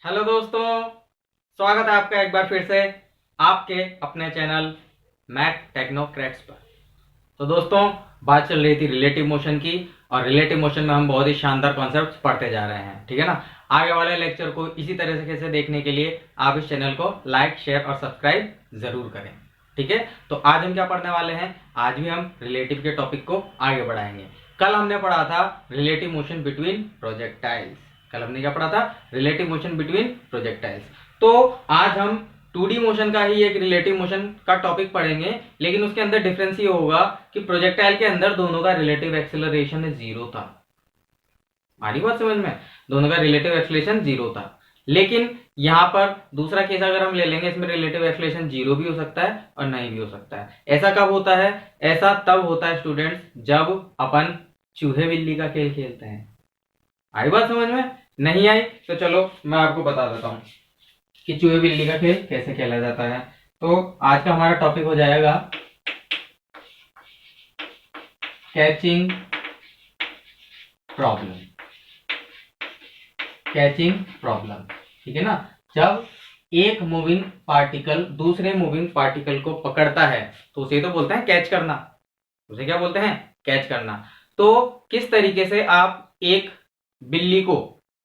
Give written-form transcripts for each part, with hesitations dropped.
Hello दोस्तों, स्वागत है आपका एक बार फिर से आपके अपने चैनल मैथ टेक्नोक्रेट्स पर। तो दोस्तों, बात चल रही थी रिलेटिव मोशन की, और रिलेटिव मोशन में हम बहुत ही शानदार कॉन्सेप्ट्स पढ़ते जा रहे हैं, ठीक है ना। आगे वाले लेक्चर को इसी तरह से देखने के लिए आप इस चैनल को लाइक, शेयर और सब्सक्राइब जरूर करें, ठीक है। तो आज हम क्या पढ़ने वाले हैं? आज भी हम रिलेटिव के टॉपिक को आगे बढ़ाएंगे। कल हमने पढ़ा था रिलेटिव मोशन बिटवीन प्रोजेक्टाइल्स। कल हमने क्या पढ़ा था? Relative motion between projectiles. तो आज हम 2D मोशन का ही एक रिलेटिव मोशन का टॉपिक पढ़ेंगे, लेकिन उसके अंदर डिफरेंस ये होगा कि प्रोजेक्टाइल के अंदर दोनों का रिलेटिव एक्सेलरेशन 0 था। हमारी बात समझ में? दोनों का रिलेटिव एक्सेलरेशन 0 था। लेकिन यहां पर दूसरा केस अगर हम ले लेंगे, इसमें रिलेटिव एक्सेलरेशन 0 भी हो सकता है और नहीं भी हो सकता है। ऐसा कब होता है? ऐसा तब होता है स्टूडेंट्स, जब अपन चूहे बिल्ली का खेल खेलते हैं। आई बात समझ में? नहीं आई तो चलो मैं आपको बता देता हूं कि चूहे बिल्ली का खेल कैसे खेला जाता है। तो आज का हमारा टॉपिक हो जाएगा कैचिंग प्रॉब्लम। कैचिंग प्रॉब्लम, ठीक है ना। जब एक मूविंग पार्टिकल दूसरे मूविंग पार्टिकल को पकड़ता है तो उसे तो बोलते हैं कैच करना। उसे क्या बोलते हैं? कैच करना। तो किस तरीके से आप एक बिल्ली को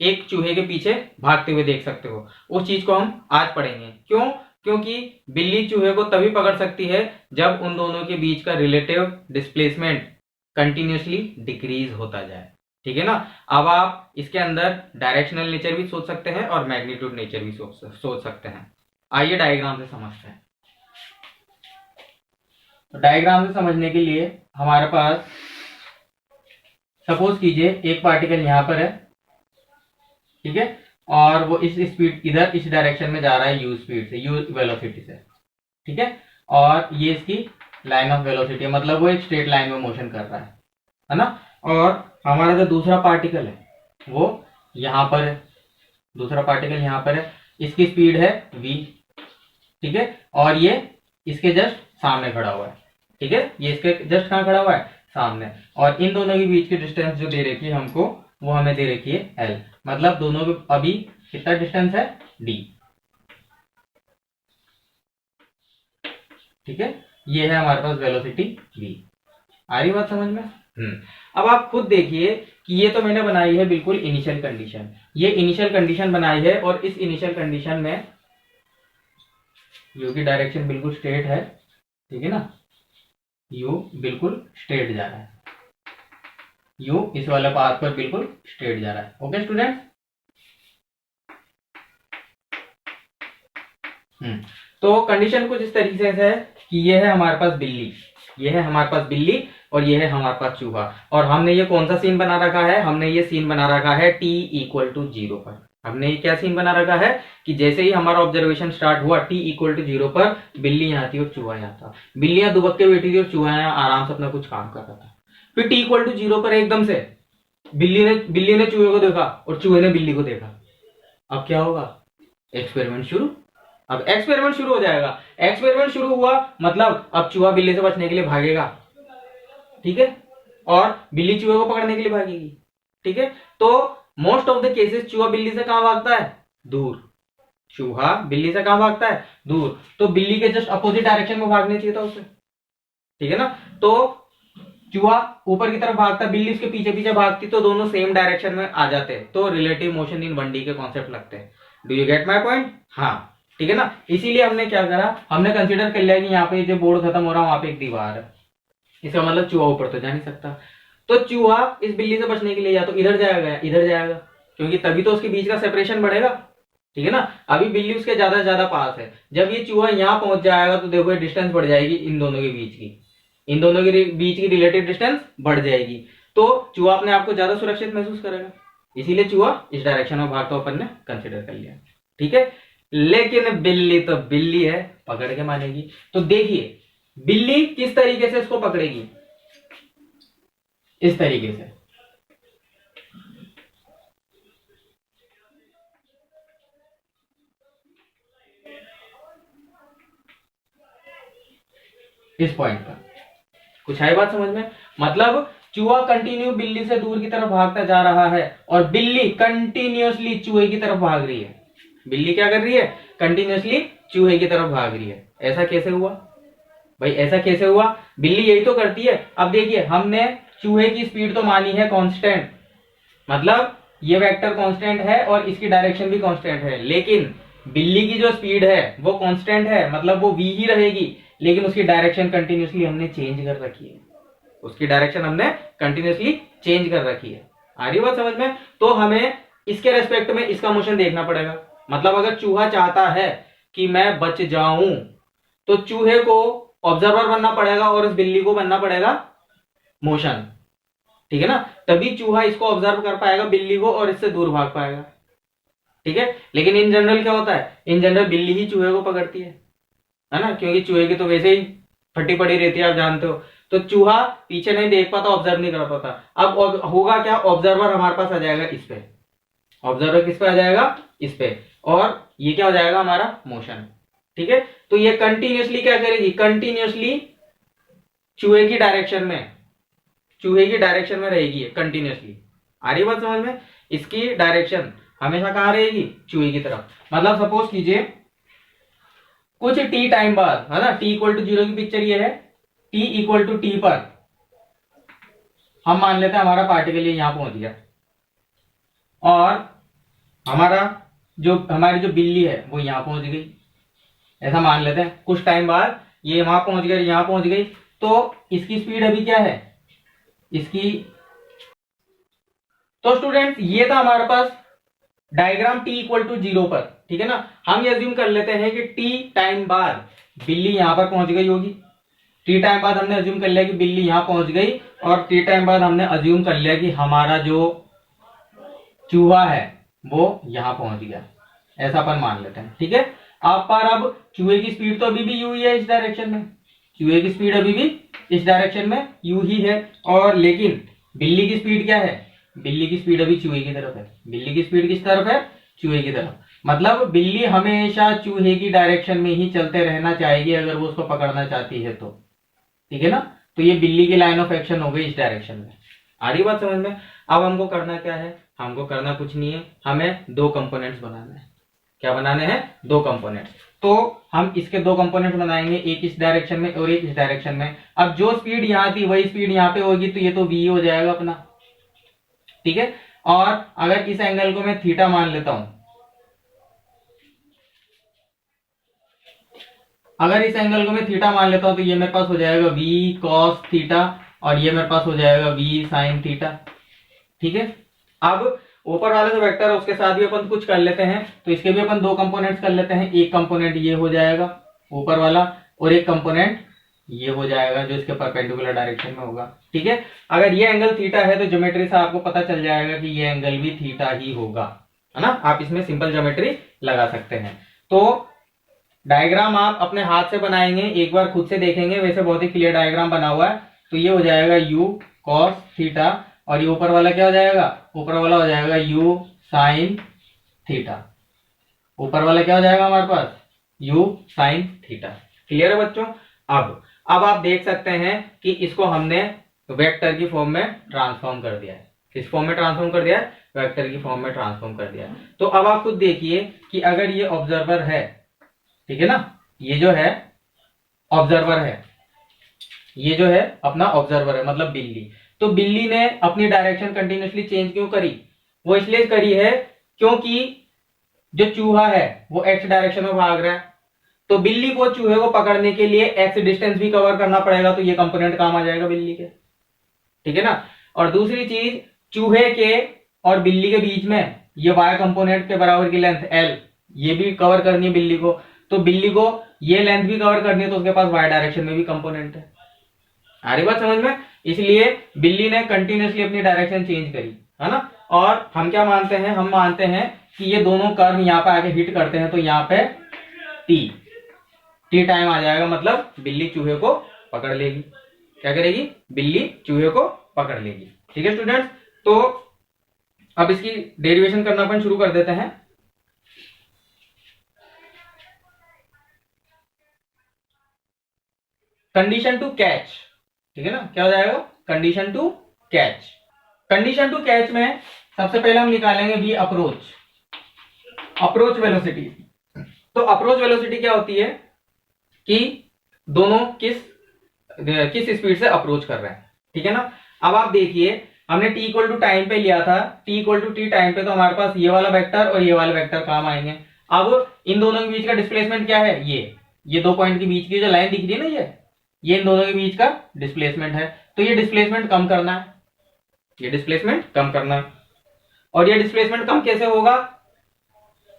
एक चूहे के पीछे भागते हुए देख सकते हो, उस चीज को हम आज पढ़ेंगे। क्यों? क्योंकि बिल्ली चूहे को तभी पकड़ सकती है जब उन दोनों के बीच का रिलेटिव डिस्प्लेसमेंट कंटिन्यूसली डिक्रीज होता जाए, ठीक है ना। अब आप इसके अंदर डायरेक्शनल नेचर भी सोच सकते हैं और मैग्नीट्यूड नेचर भी सोच सकते हैं। आइए डायग्राम से समझते हैं। तो डायग्राम से समझने के लिए हमारे पास सपोज कीजिए एक पार्टिकल यहां पर है, ठीक है, और वो इस स्पीड इधर इस डायरेक्शन में जा रहा है यू स्पीड से, यू वेलोसिटी से, ठीक है। और ये इसकी लाइन ऑफ वेलोसिटी है, मतलब वो एक स्ट्रेट लाइन में मोशन कर रहा है ना। और हमारा जो दूसरा पार्टिकल है वो यहां पर है, दूसरा पार्टिकल यहां पर है, इसकी स्पीड है v, ठीक है। और ये इसके जस्ट सामने खड़ा हुआ है, ठीक है। ये इसके जस्ट कहां खड़ा हुआ है? सामने। और इन दोनों के बीच की डिस्टेंस जो दे रखी है हमको, वो हमें दे रखी है l, मतलब दोनों के अभी कितना डिस्टेंस है? d, ठीक है। ये है हमारे पास वेलोसिटी v। आ रही बात समझ में? अब आप खुद देखिए कि ये तो मैंने बनाई है बिल्कुल इनिशियल कंडीशन। ये इनिशियल कंडीशन बनाई है और इस इनिशियल कंडीशन में यू की डायरेक्शन बिल्कुल स्ट्रेट है, ठीक है ना। यू बिल्कुल स्ट्रेट जा रहा है, यू इस वाले पाथ पर बिल्कुल स्ट्रेट जा रहा है। Okay student? तो कंडीशन कुछ इस तरीके से है कि ये है हमारे पास बिल्ली, ये है हमारे पास बिल्ली और ये है हमारे पास चूहा। और हमने ये कौन सा सीन बना रखा है? हमने ये सीन बना रखा है t इक्वल टू 0 पर। हमने ये क्या सीन बना रखा है कि जैसे ही हमारा ऑब्जर्वेशन स्टार्ट हुआ t इक्वल टू 0 पर, बिल्ली यहाँ थी और चूहा यहाँ था। बिल्लियां दुबक के बैठी थी और चूहा यहाँ आराम से अपना कुछ काम कर रहा था। फिर t इक्वल टू 0 पर एकदम से बिल्ली ने चूहे को देखा और चूहे ने बिल्ली को देखा। अब क्या होगा? एक्सपेरिमेंट शुरू। अब एक्सपेरिमेंट शुरू हो जाएगा। एक्सपेरिमेंट शुरू हुआ मतलब अब चूहा बिल्ली से बचने के लिए भागेगा, ठीक है, और बिल्ली चूहे को पकड़ने के लिए भागेगी, ठीक है। तो मोस्ट ऑफ द केसेस चूहा बिल्ली से कहां भागता है? दूर। चूहा बिल्ली से कहां भागता है? दूर। तो बिल्ली के जस्ट अपोजिट डायरेक्शन में भागना चाहिए था उसे, ठीक है ना। तो चूहा ऊपर की तरफ भागता, बिल्ली उसके पीछे पीछे भागती, तो दोनों सेम डायरेक्शन में आ जाते हैं। तो रिलेटिव मोशन इन 1D के कॉन्सेप्ट लगते हैं। Do you get my point? हाँ, ठीक है ना। इसीलिए हमने क्या करा, हमने कंसीडर कर लिया कि यहाँ पे जो बोर्ड खत्म हो रहा है वहां पे एक दीवार है, इसका मतलब चूहा ऊपर तो जा नहीं सकता। तो चूहा इस बिल्ली से बचने के लिए या तो इधर जाएगा या इधर जाएगा, क्योंकि तभी तो उसके बीच का सेपरेशन बढ़ेगा, ठीक है ना। अभी बिल्ली उसके ज्यादा से ज्यादा पास है, जब ये चूहा यहाँ पहुंच जाएगा तो देखो डिस्टेंस बढ़ जाएगी इन दोनों के बीच की, इन दोनों के बीच की रिलेटिव डिस्टेंस बढ़ जाएगी। तो चूहा अपने आप को ज्यादा सुरक्षित महसूस करेगा, इसीलिए चूहा इस डायरेक्शन में भागता अपन ने कंसिडर कर लिया, ठीक है। लेकिन बिल्ली तो बिल्ली है, पकड़ के मानेगी। तो देखिए बिल्ली किस तरीके से इसको पकड़ेगी, इस तरीके से। इस पॉइंट पर कुछ है बात समझ में? मतलब चूहा कंटिन्यू बिल्ली से दूर की तरफ भागता जा रहा है और बिल्ली कंटिन्यूअसली चूहे की तरफ भाग रही है, बिल्ली क्या कर रही है, कंटिन्यूअसली चूहे की तरफ भाग रही है। ऐसा कैसे हुआ भाई, ऐसा कैसे हुआ, बिल्ली यही तो करती है। अब देखिए हमने चूहे की स्पीड तो मानी है कांस्टेंट, मतलब ये वेक्टर कांस्टेंट है और इसकी डायरेक्शन भी कांस्टेंट है, लेकिन बिल्ली की जो स्पीड है वो कांस्टेंट है, मतलब वो v ही रहेगी, लेकिन उसकी डायरेक्शन कंटिन्यूअसली हमने चेंज कर रखी है, उसकी डायरेक्शन हमने कंटिन्यूअसली चेंज कर रखी है। आ रही बात समझ में? तो हमें इसके रेस्पेक्ट में इसका मोशन देखना पड़ेगा। मतलब अगर चूहा चाहता है कि मैं बच जाऊं, तो चूहे को ऑब्जर्वर बनना पड़ेगा और उस बिल्ली को बनना पड़ेगा मोशन, ठीक है ना, तभी चूहा इसको ऑब्जर्व कर पाएगा बिल्ली को और इससे दूर भाग पाएगा, ठीक है। लेकिन इन जनरल क्या होता है, इन जनरल बिल्ली ही चूहे को पकड़ती है ना, क्योंकि चूहे की तो वैसे ही फटी पड़ी रहती है, आप जानते हो। तो चूहा पीछे नहीं देख पाता, ऑब्जर्व नहीं कर पाता। अब होगा क्या, ऑब्जर्वर हमारे पास आ जाएगा इस पे, ऑब्जर्वर किस पे आ जाएगा, इस पे, और ये क्या हो जाएगा हमारा मोशन, ठीक है। तो ये कंटिन्यूअसली क्या करेगी, कंटिन्यूअसली चूहे की डायरेक्शन में, चूहे की डायरेक्शन में रहेगी कंटिन्यूअसली। आ रही बात समझ में? इसकी डायरेक्शन हमेशा कहां रहेगी, चूहे की तरफ। मतलब सपोज कीजिए कुछ टी टाइम बाद, है ना, टी इक्वल टू 0 की पिक्चर ये है, टी इक्वल टू टी पर हम मान लेते हैं हमारा पार्टिकल ये यहां पहुंच गया, और हमारी जो बिल्ली है वो यहां पहुंच गई, ऐसा मान लेते हैं। कुछ टाइम बाद ये वहां पहुंच गई, यहां पहुंच गई, तो इसकी स्पीड अभी क्या है, इसकी, तो स्टूडेंट्स ये था हमारे पास डायग्राम t इक्वल टू 0 पर, ठीक है ना। हम ये अज्यूम कर लेते हैं कि t टाइम बाद बिल्ली यहां पर पहुंच गई होगी, t टाइम बाद हमने अज्यूम कर लिया कि बिल्ली यहां पहुंच गई, और t टाइम बाद हमने अज्यूम कर लिया कि हमारा जो चूहा है वो यहां पहुंच गया, ऐसा अपन मान लेते हैं, ठीक है। आप पर अब चूहे की स्पीड तो अभी भी u ही है इस डायरेक्शन में, चूहे की स्पीड अभी भी इस डायरेक्शन में u ही है, और लेकिन बिल्ली की स्पीड क्या है, बिल्ली की स्पीड अभी चूहे की तरफ है, बिल्ली की स्पीड किस तरफ है, चूहे की तरफ। मतलब बिल्ली हमेशा चूहे की डायरेक्शन में ही चलते रहना चाहेगी अगर वो उसको पकड़ना चाहती है तो, ठीक है ना। तो ये बिल्ली की लाइन ऑफ एक्शन हो गई इस डायरेक्शन में। आ रही बात समझ में? अब हमको करना क्या है, हमको करना कुछ नहीं है, हमें दो कंपोनेंट्स बनाना है। क्या बनाने हैं, दो कंपोनेंट्स। तो हम इसके दो कंपोनेंट बनाएंगे, एक इस डायरेक्शन में और एक इस डायरेक्शन में। अब जो स्पीड यहां थी वही स्पीड यहां पे होगी, तो ये तो v हो जाएगा अपना, ठीक है। और अगर इस एंगल को मैं थीटा मान लेता हूं, अगर इस एंगल को मैं थीटा मान लेता हूं, तो ये मेरे पास हो जाएगा v cos थीटा, और ये मेरे पास हो जाएगा v sin थीटा, ठीक है। अब ऊपर वाला जो वेक्टर है उसके साथ भी अपन कुछ कर लेते हैं, तो इसके भी अपन दो कंपोनेंट्स कर लेते हैं। एक कंपोनेंट ये हो जाएगा ऊपर वाला, और एक कंपोनेंट ये हो जाएगा जो इसके परपेंडिकुलर डायरेक्शन में होगा, ठीक है। अगर ये एंगल थीटा है तो ज्योमेट्री से आपको पता चल जाएगा कि ये एंगल भी थीटा ही होगा, है ना। आप इसमें सिंपल ज्योमेट्री लगा सकते हैं। तो डायग्राम आप अपने हाथ से बनाएंगे, एक बार खुद से देखेंगे, वैसे बहुत ही क्लियर डायग्राम बना हुआ है। तो ये हो जाएगा u cos थीटा, और ये ऊपर वाला क्या हो जाएगा, ऊपर वाला हो जाएगा u sin थीटा। ऊपर वाला क्या हो जाएगा हमारे पास, u sin थीटा। क्लियर है बच्चों? अब आप देख सकते हैं कि इसको हमने वेक्टर की फॉर्म में ट्रांसफॉर्म कर दिया है। किस फॉर्म में ट्रांसफॉर्म कर दिया है, वेक्टर की फॉर्म में ट्रांसफॉर्म कर दिया है। तो अब आप खुद देखिए कि अगर ये ऑब्जर्वर है, ठीक है ना, ये जो है ऑब्जर्वर है, ये जो है अपना ऑब्जर्वर है, मतलब बिल्ली। तो बिल्ली ने अपनी डायरेक्शन कंटिन्यूअसली चेंज क्यों करी, वो इसलिए करी है क्योंकि जो चूहा है वो एक्स डायरेक्शन में भाग रहा है, तो बिल्ली को चूहे को पकड़ने के लिए एक्स डिस्टेंस भी कवर करना पड़ेगा, तो ये कंपोनेंट काम आ जाएगा बिल्ली के, ठीक है ना। और दूसरी चीज, चूहे के और बिल्ली के बीच में ये वाई कंपोनेंट के बराबर की लेंथ एल, ये भी कवर करनी है बिल्ली को, तो बिल्ली को ये लेंथ भी कवर करनी है, तो उसके पास वाई डायरेक्शन में भी कंपोनेंट है। आ रही बात समझ में? इसलिए बिल्ली ने कंटिन्यूअसली अपनी डायरेक्शन चेंज करी, है ना। और हम क्या मानते हैं, हम मानते हैं कि ये दोनों कर्व यहाँ पे आके हिट करते हैं, तो यहाँ पे टी टाइम आ जाएगा, मतलब बिल्ली चूहे को पकड़ लेगी। क्या करेगी, बिल्ली चूहे को पकड़ लेगी, ठीक है स्टूडेंट्स। तो अब इसकी डेरिवेशन करना अपन शुरू कर देते हैं। कंडीशन टू कैच, ठीक है ना, क्या हो जाएगा, condition to catch. Condition to catch में सबसे पहले हम निकालेंगे वी अप्रोच, अप्रोच वेलोसिटी। तो अप्रोच वेलोसिटी क्या होती है कि दोनों किस किस स्पीड से अप्रोच कर रहे हैं, ठीक है ना। अब आप देखिए हमने t इक्वल टू टाइम पे लिया था, t equal to T time पे, तो हमारे पास ये वाला वेक्टर और ये वाला वेक्टर काम आएंगे। अब इन दोनों के बीच का डिस्प्लेसमेंट क्या है, ये दो पॉइंट के बीच की जो लाइन दिख रही है ना, ये इन दोनों के बीच का डिस्प्लेसमेंट है। तो ये डिस्प्लेसमेंट कम करना है, ये डिस्प्लेसमेंट कम करना है। और ये डिस्प्लेसमेंट कम कैसे होगा,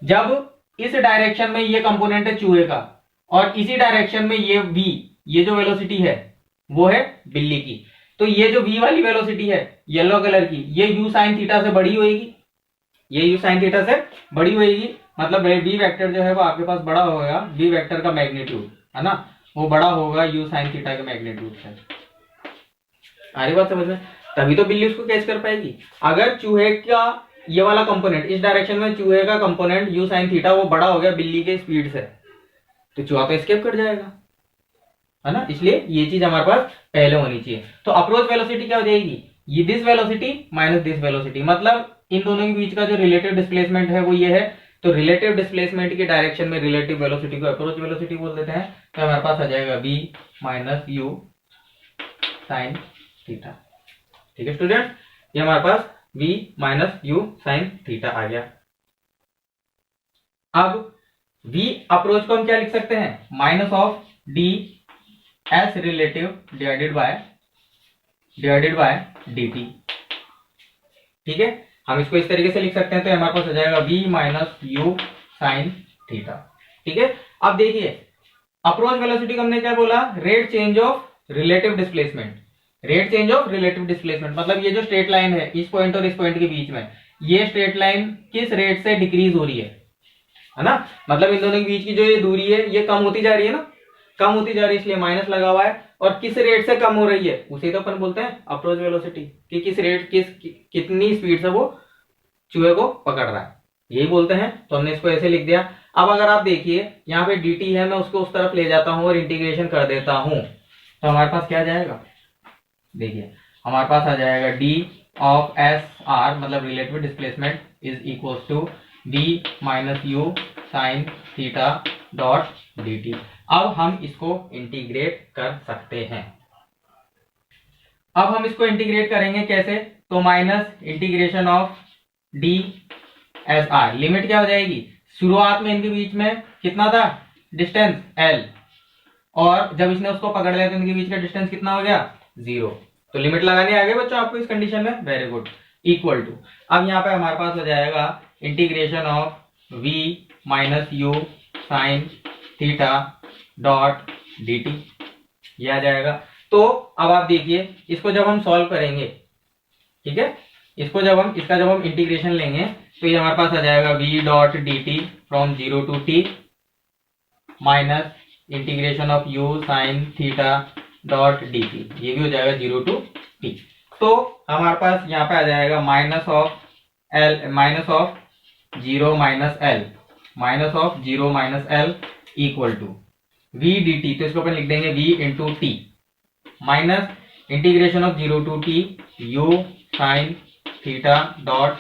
जब इस डायरेक्शन में ये कंपोनेंट है चूहे का और इसी डायरेक्शन में ये v, ये जो वेलोसिटी है वो है बिल्ली की। तो ये जो v वाली वेलोसिटी है येलो कलर की, ये u sin थीटा से बड़ी होगी, ये u sin थीटा से बड़ी होगी। मतलब v वेक्टर जो है वो आपके पास बड़ा होगा, v वेक्टर का मैग्नीट्यूड है ना, वो बड़ा होगा u sin थीटा के मैग्नीट्यूड से। आ रही बात समझ में? तभी तो बिल्ली उसको कैच कर पाएगी। अगर चूहे का ये वाला कंपोनेंट इस डायरेक्शन में, चूहे का कंपोनेंट u sin थीटा वो बड़ा हो गया बिल्ली के स्पीड से, तो चूहा तो एस्केप कर जाएगा, है ना। इसलिए ये चीज हमारे पास पहले होनी चाहिए। तो अप्रोच वेलोसिटी क्या हो जाएगी, ये this velocity minus this velocity, मतलब इन दोनों के बीच का जो रिलेटिव डिस्प्लेसमेंट है वो ये है। तो रिलेटिव डिस्प्लेसमेंट की डायरेक्शन में रिलेटिव वेलोसिटी को अप्रोच वेलोसिटी बोल देते हैं। तो हमारे पास आ जाएगा v minus you sine theta. ठीक है स्टूडेंट, ये हमारे पास v minus you sine theta आ गया। अब v अप्रोच को हम क्या लिख सकते हैं, minus of D S relative divided by dt। ठीक है, हम इसको इस तरीके से लिख सकते हैं। तो हमारे पास आ जाएगा v minus you sine theta. ठीक है, अब देखिए अप्रोच वेलोसिटी को हमने क्या बोला, rate change of relative displacement. Rate change of relative displacement मतलब ये जो स्ट्रेट लाइन है इस पॉइंट और इस पॉइंट के बीच में, ये स्ट्रेट लाइन किस रेट से डिक्रीज हो रही है ना। मतलब इन दोनों के बीच की जो ये दूरी है ये कम होती जा रही है ना, कम होती जा रही है, इसलिए माइनस लगा हुआ है। और किस रेट से कम हो रही है उसे तो अपन बोलते हैं अप्रोच वेलोसिटी, कि किस रेट कितनी स्पीड से वो चूहे को पकड़ रहा है, यही बोलते हैं। तो हमने इसको ऐसे लिख दिया। अब अगर आप देखिए यहाँ पे dt है, मैं उसको उस तरफ ले जाता हूं और इंटीग्रेशन कर देता हूं, तो हमारे पास क्या आ जाएगा, देखिए हमारे पास आ जाएगा d ऑफ एस आर मतलब relative displacement is equal to v minus you sine theta dot dt। अब हम इसको इंटीग्रेट कर सकते हैं। अब हम इसको इंटीग्रेट करेंगे कैसे, तो minus integration of D S R, limit क्या हो जाएगी, शुरुआत में इनके बीच में कितना था डिस्टेंस l, और जब इसने उसको पकड़ लिया तो इनके बीच का डिस्टेंस कितना हो गया 0। तो लिमिट लगाने आ गए बच्चों आपको इस कंडीशन में, वेरी गुड। इक्वल टू, अब यहाँ पे हमारे पास हो जाएगा integration of v minus you sine theta dot dt, ये आ जाएगा। तो अब आप देखिए इसको जब हम सॉल्व करेंगे, ठीक है, इसका जब हम इंटीग्रेशन लेंगे तो ये हमारे पास आ जाएगा v dot dt from 0 to t minus integration of u sine theta dot dt, ये भी हो जाएगा 0 टू t। तो हमारे पास यहाँ पे आ जाएगा minus of zero minus L equal to v dt, तो इसको अपन लिख देंगे v into T minus integration of 0 to t u sine theta dot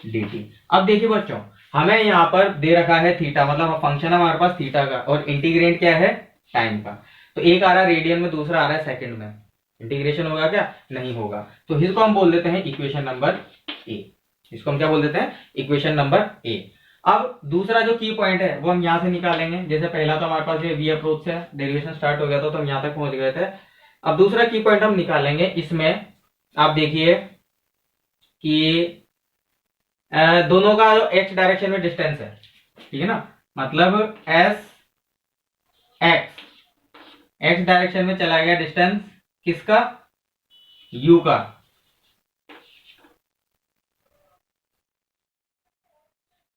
dt। अब देखिए बच्चों हमें यहाँ पर दे रखा है थीटा, मतलब फंक्शन है हमारे पास थीटा का, और इंटीग्रेंट क्या है टाइम का। तो एक आ रहा है रेडियन में, दूसरा आ रहा है सेकंड में, इंटीग्रेशन होगा क्या, नहीं होगा। तो इसको हम बोल देते हैं इक्वेशन नंबर ए, इसको हम क्या बोल देते हैं, इक्वेशन नंबर ए। अब दूसरा जो की पॉइंट है वो हम यहाँ से निकालेंगे। जैसे पहला तो हमारे पास ये वी अप्रोच से डेरिवेशन स्टार्ट हो गया था, तो हम यहाँ तक पहुंच गए थे। अब दूसरा की पॉइंट हम निकालेंगे। इसमें आप देखिए कि दोनों का जो x डायरेक्शन में डिस्टेंस है, ठीक है ना, मतलब x डायरेक्शन में चला गया डिस्टेंस किसका, u का।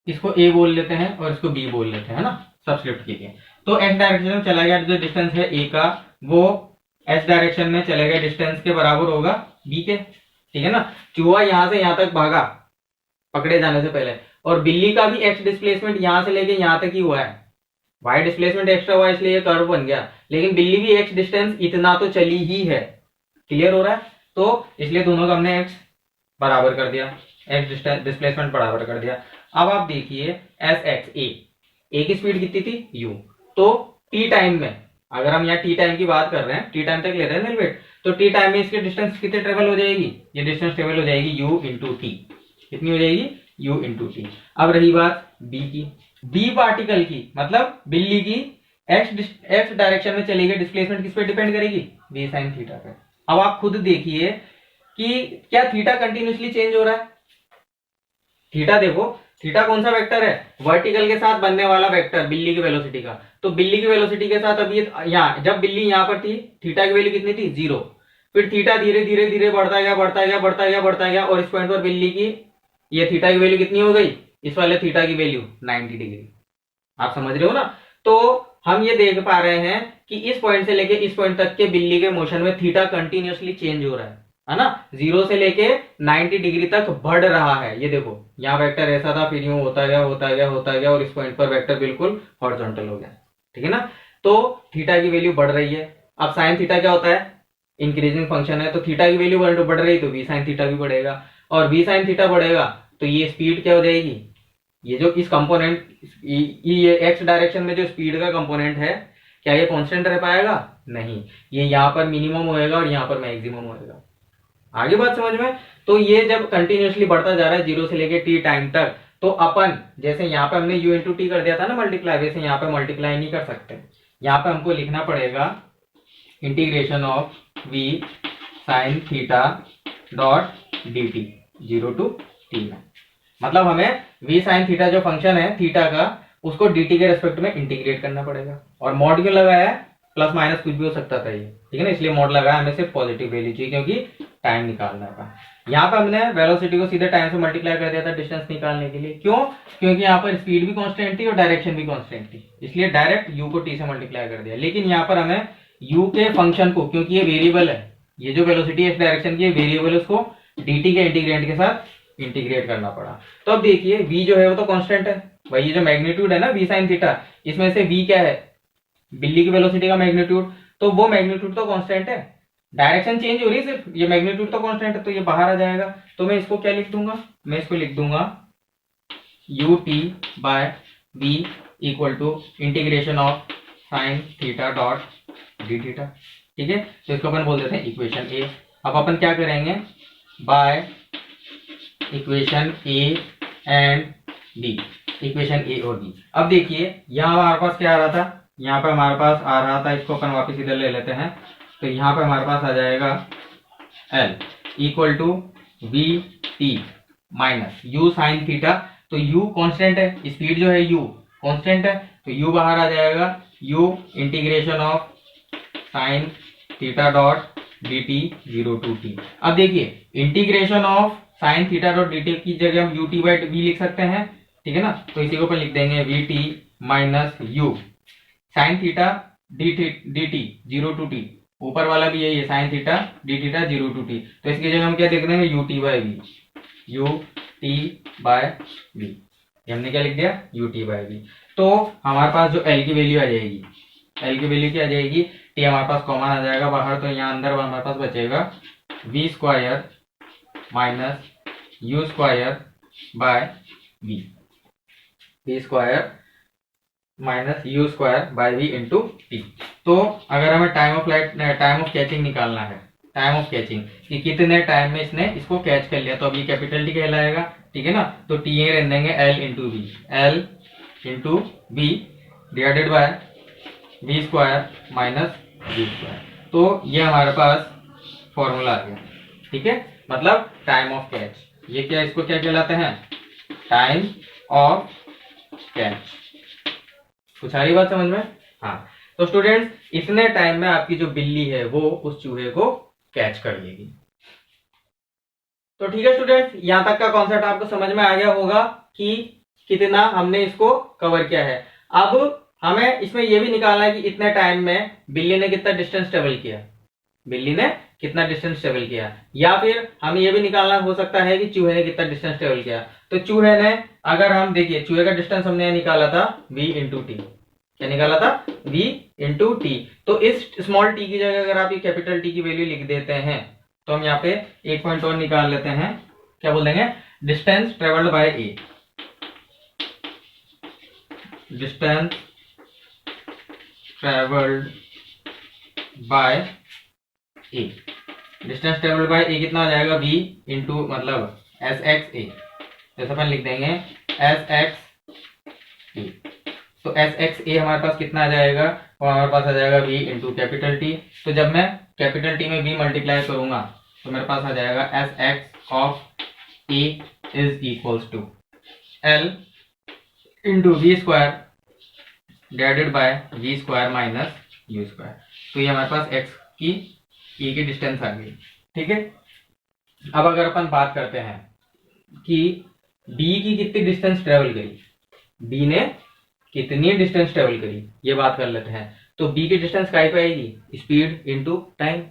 इसको a बोल लेते हैं और इसको b बोल लेते हैं, है ना, सब्स्क्रिप्ट कीजिए। तो x डायरेक्शन में चला गया जो डिस्टेंस है a का, वो s डायरेक्शन में चले गए डिस्टेंस के बराबर होगा b के, ठीक है ना। चूहा यहां से यहां तक भागा पकड़े जाने से पहले, और बिल्ली का भी x डिस्प्लेसमेंट यहां से लेके यहां तक ही हुआ है, y डिस्प्लेसमेंट एक्स्ट्रा हुआ इसलिए ये कर्व बन गया, लेकिन बिल्ली भी x डिस्टेंस इतना तो चली ही है। क्लियर हो रहा है? तो इसलिए दोनों का हमने x बराबर कर दिया, x डिस्प्लेसमेंट बराबर कर दिया। अब आप देखिए एस एक्स ए की स्पीड कितनी थी u, तो t टाइम में, अगर हम यहाँ t टाइम की बात कर रहे हैं, t टाइम तक ले रहे हैं डेरिवेट, तो t टाइम में इसकी डिस्टेंस कितनी ट्रेवल हो जाएगी, ये डिस्टेंस ट्रेवल हो जाएगी u इंटू टी। कितनी हो जाएगी, u इंटू टी। अब रही बात b की, b पार्टिकल की मतलब बिल्ली की x डायरेक्शन में चलेगी, डिस्प्लेसमेंट किस पे डिपेंड करेगी, v साइन थीटा पे। अब आप खुद देखिए कि क्या थीटा कंटिन्यूसली चेंज हो रहा है, थीटा देखो, थीटा कौन सा वेक्टर है, वर्टिकल के साथ बनने वाला वेक्टर बिल्ली की वेलोसिटी का। तो बिल्ली की वेलोसिटी के साथ अभी यहाँ जब बिल्ली यहाँ पर थी, थीटा की वैल्यू कितनी थी, 0। फिर थीटा धीरे धीरे धीरे बढ़ता गया बढ़ता गया बढ़ता गया बढ़ता गया, और इस पॉइंट पर बिल्ली की ये थीटा की वैल्यू कितनी हो गई, इस वाले थीटा की वैल्यू 90 डिग्री। आप समझ रहे हो ना। तो हम ये देख पा रहे हैं कि इस पॉइंट से लेके इस पॉइंट तक के बिल्ली के मोशन में थीटा कंटिन्यूसली चेंज हो रहा है ना, 0 से लेके 90 डिग्री तक बढ़ रहा है। ये देखो यहाँ वेक्टर ऐसा था, फिर यूं होता गया होता गया होता गया, और इस पॉइंट पर वेक्टर बिल्कुल हॉरिजॉन्टल हो गया। ठीक है ना। तो थीटा की वैल्यू बढ़ रही है। अब साइन थीटा क्या होता है, इंक्रीजिंग फंक्शन है, तो थीटा की वैल्यू बढ़ रही तो वी साइन थीटा भी बढ़ेगा, और वी साइन थीटा बढ़ेगा तो ये स्पीड क्या हो जाएगी, ये जो इस कंपोनेंट ये एक्स डायरेक्शन में जो स्पीड का कंपोनेंट है, क्या ये कांस्टेंट रह पाएगा, नहीं, ये यहाँ पर मिनिमम होएगा और यहाँ पर मैक्सिमम होएगा। आगे बात समझ में। तो ये जब कंटिन्यूसली बढ़ता जा रहा है 0 से लेके t टाइम तक, तो अपन जैसे यहाँ पे हमने u इंटू टी कर दिया था ना मल्टीप्लाई, वैसे यहाँ पे मल्टीप्लाई नहीं कर सकते। यहाँ पे हमको लिखना पड़ेगा integration of v sign theta dot D T 0 to t में, मतलब हमें v साइन थीटा जो फंक्शन है थीटा का, उसको dt के रेस्पेक्ट में इंटीग्रेट करना पड़ेगा। और मॉड क्यों लगाया है, प्लस माइनस कुछ भी हो सकता था ये, ठीक है ना, इसलिए मॉड लगाया, हमें सिर्फ पॉजिटिव वैल्यू चाहिए क्योंकि टाइम निकालना था। यहाँ पे हमने वेलोसिटी को सीधे टाइम से मल्टीप्लाई कर दिया था डिस्टेंस निकालने के लिए। क्यों, क्योंकि यहाँ पर स्पीड भी कांस्टेंट थी और डायरेक्शन भी कांस्टेंट थी, इसलिए डायरेक्ट u को t से मल्टीप्लाई कर दिया। लेकिन यहाँ पर हमें u के फंक्शन को, क्योंकि ये वेरिएबल है, ये जो वेलोसिटी इस डायरेक्शन की वेरिएबल है, उसको dt के इंटीग्रेंट के साथ इंटीग्रेट करना पड़ा। तो अब देखिए v जो है वो तो कांस्टेंट है भाई, ये जो मैग्नीट्यूड है ना v साइन थीटा, इसमें से v क्या है, बिल्ली की वेलोसिटी का मैग्नीट्यूड, तो वो मैग्नीट्यूड तो कांस्टेंट है, डायरेक्शन चेंज हो रही है सिर्फ, ये मैग्नीट्यूड तो कांस्टेंट है, तो ये बाहर आ जाएगा। तो मैं इसको क्या लिख दूंगा, मैं इसको लिख दूंगा u t by v equal to integration of sine theta dot D theta. ठीक है, तो इसको अपन बोल देते हैं इक्वेशन ए। अब अपन क्या करेंगे, by equation A and B, equation A और बी। अब देखिए यहाँ हमारे पास क्या आ रहा था, यहाँ पे हमारे पास आ रहा था, इसको अपन वापस इधर ले लेते हैं, तो यहाँ पे हमारे पास आ जाएगा L equal to V T minus you sine theta. तो u कांस्टेंट है, स्पीड जो है u कांस्टेंट है, तो u बाहर आ जाएगा, u integration of sine theta dot D T 0 to t। अब देखिए integration of sine theta dot D T की जगह हम u t बाई v लिख सकते हैं, ठीक है ना। तो इसी को अपन लिख देंगे we T minus you sine theta D T 0 to t, ऊपर वाला भी यही है sine theta D theta 0 to t, तो इसकी जगह हम क्या लिख देंगे U T by V, U T by V, हमने क्या लिख दिया यू टी बाई वी। तो हमारे पास जो L की वैल्यू आ जाएगी, L की वैल्यू क्या आ जाएगी, t हमारे पास कॉमन आ जाएगा बाहर, तो यहाँ अंदर हमारे पास बचेगा v square minus U square by V, v square minus U square by V into T. तो अगर हमें टाइम ऑफ कैचिंग निकालना है, टाइम ऑफ कैचिंग कि कितने टाइम में इसने इसको कैच कर लिया, तो अब ये कैपिटल टी कहलाएगा, ठीक है ना। तो टी ये रख देंगे L into V, L into V divided by V square minus V square. तो ये हमारे पास फॉर्मूला आ गया, ठीक है, मतलब टाइम ऑफ कैच। ये क्या, इसको क्या कहलाते हैं, टाइम ऑफ कैच। कुछ आ रही बात समझ में। हाँ, तो स्टूडेंट्स इतने टाइम में आपकी जो बिल्ली है वो उस चूहे को कैच कर लेगी। तो ठीक है स्टूडेंट्स, यहां तक का कॉन्सेप्ट आपको समझ में आ गया होगा कि कितना हमने इसको कवर किया है। अब हमें इसमें यह भी निकालना है कि इतने टाइम में बिल्ली ने कितना डिस्टेंस ट्रेवल किया, बिल्ली ने कितना डिस्टेंस ट्रेवल किया, या फिर हमें यह भी निकालना हो सकता है कि चूहे ने कितना डिस्टेंस ट्रेवल किया। तो चूहे ने, अगर हम देखिए चूहे का डिस्टेंस हमने निकाला था v इंटू टी, क्या निकाला था v इंटू टी। तो इस स्मॉल t की जगह अगर आप ये कैपिटल T की वैल्यू लिख देते हैं, तो हम यहाँ पे एक पॉइंट और निकाल लेते हैं, क्या बोल देंगे, distance travelled by a, distance travelled by A. Distance travelled by A कितना हो जाएगा, v इंटू मतलब एस एक्स ए, जैसे अपन लिख देंगे एस एक्स ए। तो एस एक्स ए हमारे पास कितना आ जाएगा, और हमारे पास आ जाएगा v इंटू कैपिटल टी। तो जब मैं कैपिटल टी में v मल्टीप्लाई करूंगा तो मेरे पास आ जाएगा S X of A is equals to L into V square divided by V square minus U square. तो ये हमारे पास x की e की डिस्टेंस आ गई। ठीक है, अब अगर अपन बात करते हैं कि b की कितनी डिस्टेंस ट्रेवल करी, b ने कितनी डिस्टेंस ट्रेवल करी, ये बात कर लेते हैं। तो b की डिस्टेंस काय पे आएगी, स्पीड इंटू टाइम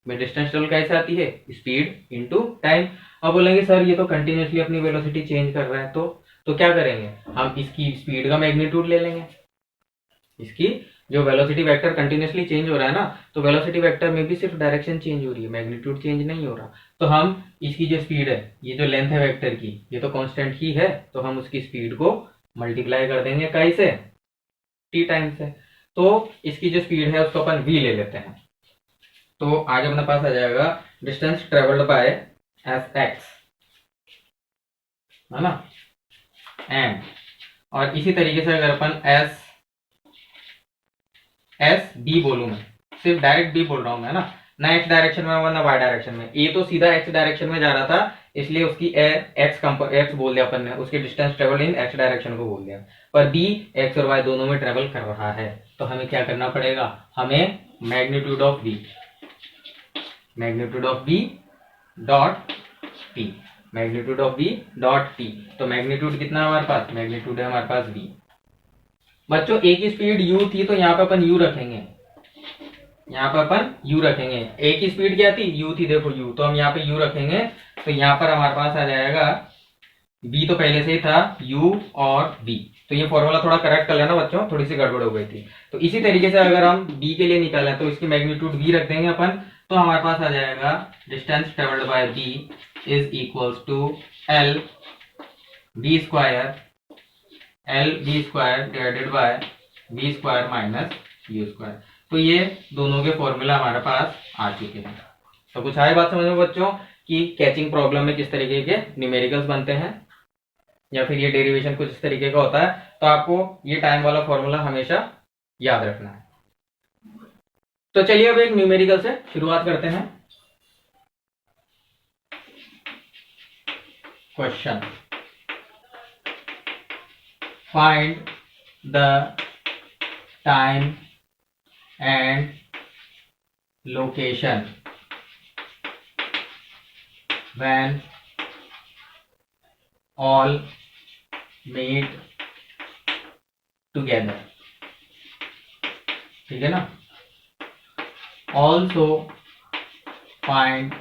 में। डिस्टेंस ट्रेवल कैसे आती है, स्पीड इंटू टाइम। अब बोलेंगे सर ये तो कंटिन्यूसली अपनी वेलोसिटी चेंज कर रहा है, तो क्या करेंगे, हम इसकी स्पीड का मैग्नीट्यूड ले लेंगे। इसकी जो वेलोसिटी वेक्टर कंटिन्यूसली चेंज हो रहा है ना, तो वेलोसिटी वेक्टर में भी सिर्फ डायरेक्शन चेंज हो रही है, मैग्नीट्यूड चेंज नहीं हो रहा। तो हम इसकी जो स्पीड है, ये जो लेंथ है वेक्टर की, ये तो कांस्टेंट ही है, तो हम उसकी स्पीड को मल्टीप्लाई कर देंगे काई से, टी टाइम से। तो इसकी जो स्पीड है उसको अपन v ले लेते हैं। तो आज अपने पास आ जाएगा distance travelled by S x, है ना, एंड और इसी तरीके से अगर अपन एस बी बोलूं, मैं सिर्फ डायरेक्ट बी बोल रहा हूं मैं ना, ना एक्स डायरेक्शन में होगा ना वाई डायरेक्शन में। ए तो सीधा एक्स डायरेक्शन में जा रहा था, इसलिए उसकी एक्स बोल दिया अपन ने, उसकी distance travel in x direction को बोल दिया। पर बी एक्स और वाई दोनों में ट्रेवल कर रहा है, तो हमें क्या करना पड़ेगा, हमें magnitude of B dot T, magnitude of B dot T. तो मैग्नीट्यूड कितना है हमारे पास, मैग्नीट्यूड है हमारे पास बी। बच्चों ए की स्पीड u थी, तो यहाँ पे अपन u रखेंगे, यहाँ पे अपन u रखेंगे। ए की स्पीड क्या थी, u थी, देखो u, तो हम यहाँ पे u रखेंगे। तो यहाँ पर हमारे पास आ जाएगा v तो पहले से ही था, u और v। तो ये फॉर्मूला थोड़ा करेक्ट कर लेना बच्चों, थोड़ी सी गड़बड़ हो गई थी। तो इसी तरीके से अगर हम b के लिए निकालें तो इसकी मैग्नीट्यूड v रख देंगे अपन। तो हमारे पास आ जाएगा distance travelled by b is equals to L B square divided by V square minus U square. तो ये दोनों के फॉर्मूला हमारे पास आ चुके हैं। तो कुछ आए बात समझ में बच्चों कि कैचिंग प्रॉब्लम में किस तरीके के न्यूमेरिकल्स बनते हैं, या फिर ये डेरिवेशन कुछ इस तरीके का होता है। तो आपको ये टाइम वाला फॉर्मूला हमेशा याद रखना है। तो चलिए अब एक न्यूमेरिकल से शुरुआत करते हैं। Question, find the time and location when all meet together। ठीक है ना। also find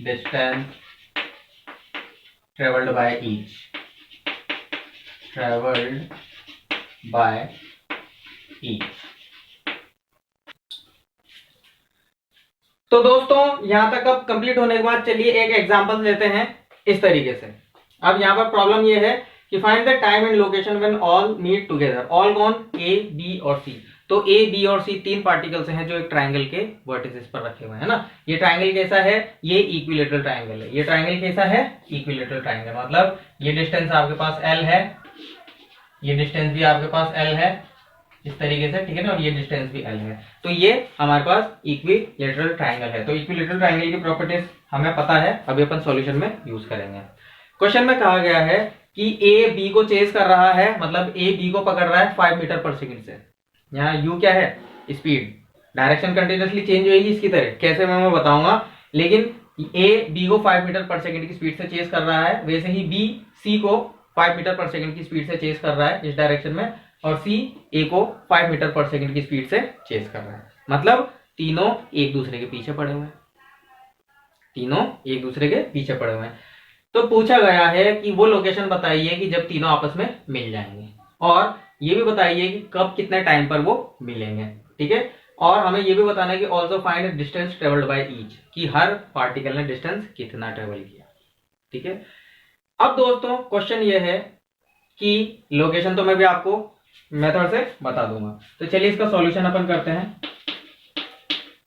distance traveled by each, तो दोस्तों यहां तक अब कंप्लीट होने के बाद चलिए एक एग्जांपल लेते हैं इस तरीके से। अब यहां पर प्रॉब्लम ये है कि find the time and location when all meet together. All कौन, ए बी और सी। तो ए बी और सी तीन पार्टिकल्स हैं जो एक ट्राइंगल के वर्टिसेस पर रखे हुए हैं ना। ये ट्राइंगल कैसा है, ये इक्विलेटरल ट्राइंगल है। ये ट्राइंगल कैसा है, इक्विलेटरल ट्राइंगल। मतलब ये डिस्टेंस आपके पास एल है, ये डिस्टेंस भी आपके पास एल है इस तरीके से, ठीक है ना, और ये डिस्टेंस भी एल है। तो ये हमारे पास इक्विलेटरल ट्राइंगल है। तो इक्विलेटरल ट्राइंगल की प्रॉपर्टीज हमें पता है, अभी अपन सॉल्यूशन में यूज करेंगे। क्वेश्चन में कहा गया है कि ए बी को चेस कर रहा है, मतलब ए बी को पकड़ रहा है 5 मीटर पर सेकंड से। यहाँ u क्या है, स्पीड। डायरेक्शन कंटिन्यूसली चेंज होगी इसकी तरह, कैसे मैं बताऊंगा। लेकिन a b को 5 मीटर पर सेकंड की स्पीड से चेस कर रहा है, वैसे ही b c को 5 मीटर पर सेकंड की स्पीड से चेस कर रहा है इस डायरेक्शन में, और c a को 5 मीटर पर सेकंड की स्पीड से चेस कर रहा है। मतलब तीनों एक दूसरे के पीछे पड़े हुए हैं, तीनों एक दूसरे के पीछे पड़े हुए हैं। तो पूछा गया है कि वो लोकेशन बताइए कि जब तीनों आपस में मिल जाएंगे, और ये भी बताइए कि कब कितने टाइम पर वो मिलेंगे, ठीक है। और हमें ये भी बताना है कि also find distance travelled by each, कि हर पार्टिकल ने डिस्टेंस कितना ट्रेवल किया, ठीक है। अब दोस्तों क्वेश्चन ये है कि लोकेशन तो मैं भी आपको मेथड से बता दूंगा, तो चलिए इसका सॉल्यूशन अपन करते हैं।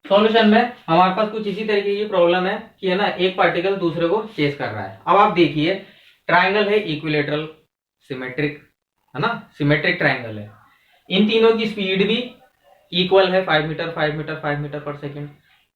सॉल्यूशन में हमारे पास कुछ इसी तरीके की प्रॉब्लम है कि है ना, एक पार्टिकल दूसरे को चेस कर रहा है। अब आप देखिए, ट्राइंगल है इक्विलेटरल सिमेट्रिक, है ना, सिमेट्रिक ट्राइंगल है। इन तीनों की स्पीड भी इक्वल है, 5 मीटर 5 मीटर 5 मीटर पर सेकेंड,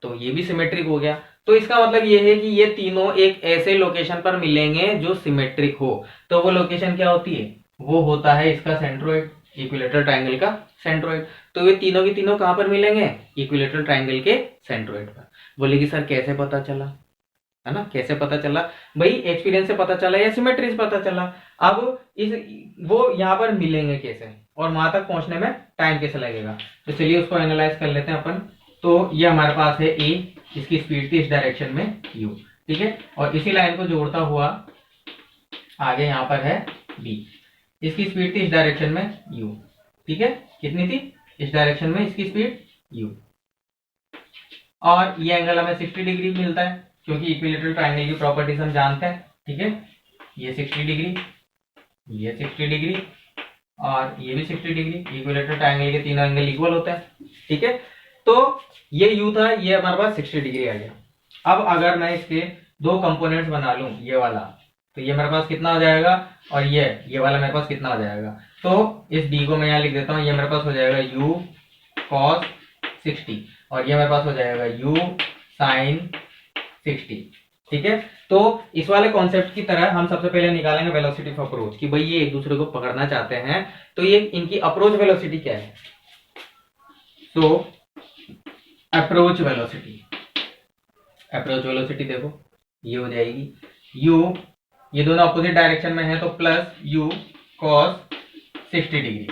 तो ये भी सिमेट्रिक हो गया। तो इसका मतलब ये है कि ये तीनों एक ऐसे लोकेशन पर मिलेंगे जो सिमेट्रिक हो। तो वो लोकेशन क्या होती है, वो होता है इसका सेंट्रोइड, इक्विलेटरल ट्राइंगल का सेंट्रोइड। तो ये तीनों की तीनों कहां पर मिलेंगे, इक्विलेटरल ट्राइंगल के सेंट्रोइड पर। बोलेगी सर कैसे पता चला, है ना, कैसे पता चला? भाई एक्सपीरियंस से पता चला या सिमेट्री से पता चला। अब इस वो यहाँ पर मिलेंगे कैसे और वहां तक पहुंचने में टाइम कैसे लगेगा, तो चलिए उसको एनालाइज कर लेते हैं अपन। तो ये हमारे पास है ए, इसकी स्पीड थी इस डायरेक्शन में यू, ठीक है, और इसी लाइन को जोड़ता हुआ आगे यहाँ पर है बी, इसकी स्पीड थी इस डायरेक्शन में यू, ठीक है, कितनी थी, इस डायरेक्शन में इसकी स्पीड यू, और ये एंगल हमें 60 डिग्री मिलता है क्योंकि इक्विलेटरल ट्राइंगल की प्रॉपर्टीज हम जानते हैं, ठीक है। ये 60 डिग्री, ये 60 डिग्री और ये भी 60 डिग्री, इक्विलेटरल ट्राइंगल के तीनों एंगल इक्वल होता है, ठीक है। तो ये यू था, ये हमारे पास 60 डिग्री आ गया। अब अगर मैं इसके दो कंपोनेंट्स बना लूं, ये वाला, तो ये मेरे पास कितना हो जाएगा, और ये वाला मेरे पास कितना हो जाएगा। तो इस डी को मैं यहाँ लिख देता हूँ, ये मेरे पास हो जाएगा u cos 60 और ये मेरे पास हो जाएगा u sin 60, ठीक है। तो इस वाले कॉन्सेप्ट की तरह हम सबसे पहले निकालेंगे वेलोसिटी ऑफ अप्रोच, कि भाई ये एक दूसरे को पकड़ना चाहते हैं, तो ये इनकी अप्रोच वेलोसिटी क्या है। सो अप्रोच वेलोसिटी, अप्रोच वेलोसिटी देखो ये हो जाएगी u, ये दोनों अपोजिट डायरेक्शन में है तो प्लस u cos 60 डिग्री,